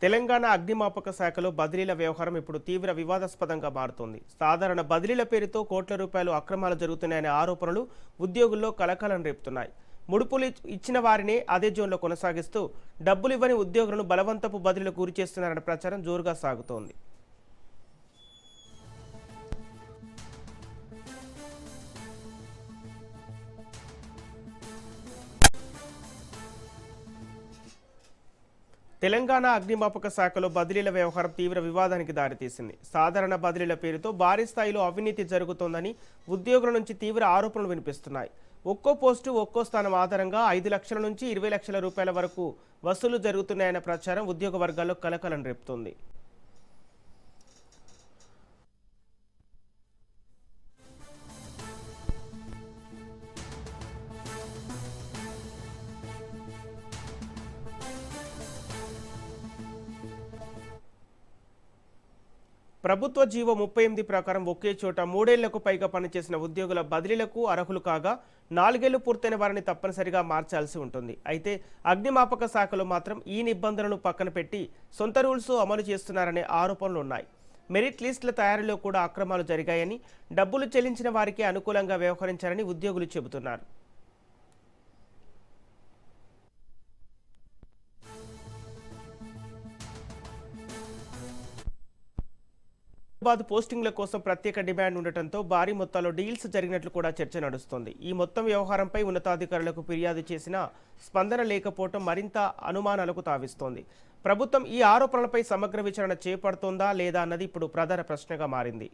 తెలంగాణ అగ్నిమాపక శాఖలో బదిలీల వ్యవహారం ఇప్పుడు తీవ్ర వివాదాస్పదంగా మారుతోంది. సాధారణ బదిలీల పేరుతో కోట్ల రూపాయలు అక్రమాలు జరుగుతున్నాయనే ఆరోపణలు ఉద్యోగుల్లో కలకలం రేపుతున్నాయి. ముడుపులు ఇచ్చిన వారినే అదే జోన్లో కొనసాగిస్తూ డబ్బులు ఇవ్వని ఉద్యోగులను బలవంతపు బదిలీలకు గురి చేస్తున్నారనే ప్రచారం జోరుగా సాగుతోంది. తెలంగాణ అగ్నిమాపక శాఖలో బదిలీల వ్యవహారం తీవ్ర వివాదానికి దారితీసింది. సాధారణ బదిలీల పేరుతో భారీ స్థాయిలో అవినీతి జరుగుతోందని ఉద్యోగుల నుంచి తీవ్ర ఆరోపణలు వినిపిస్తున్నాయి. ఒక్కో పోస్టు ఒక్కో స్థానం ఆధారంగా 5 లక్షల నుంచి 20 లక్షల రూపాయల వరకు వసూలు జరుగుతున్నాయన్న ప్రచారం ఉద్యోగ వర్గాల్లో కలకలం రేపుతోంది. ప్రభుత్వ జీవో 38 ప్రకారం ఒకే చోట 3 ఏళ్లకు పైగా పనిచేసిన ఉద్యోగుల బదిలీలకు అర్హులు కాగా 4 ఏళ్లు పూర్తయిన వారిని తప్పనిసరిగా మార్చాల్సి ఉంటుంది. అయితే అగ్నిమాపక శాఖలో మాత్రం ఈ నిబంధనలను పక్కన పెట్టి సొంత రూల్స్ అమలు చేస్తున్నారనే ఆరోపణలు ఉన్నాయి. మెరిట్ లిస్టుల తయారీలో కూడా అక్రమాలు జరిగాయని, డబ్బులు చెల్లించిన వారికి అనుకూలంగా వ్యవహరించారని ఉద్యోగులు చెబుతున్నారు. పోస్టింగ్ల కోసం ప్రత్యేక డిమాండ్ ఉండటంతో భారీ మొత్తాల్లో డీల్స్ జరిగినట్లు కూడా చర్చ నడుస్తోంది. ఈ మొత్తం వ్యవహారంపై ఉన్నతాధికారులకు ఫిర్యాదు చేసినా స్పందన లేకపోవడం మరింత అనుమానాలకు తావిస్తోంది. ప్రభుత్వం ఈ ఆరోపణలపై సమగ్ర విచారణ చేపడుతోందా లేదా అన్నది ఇప్పుడు ప్రధాన ప్రశ్నగా మారింది.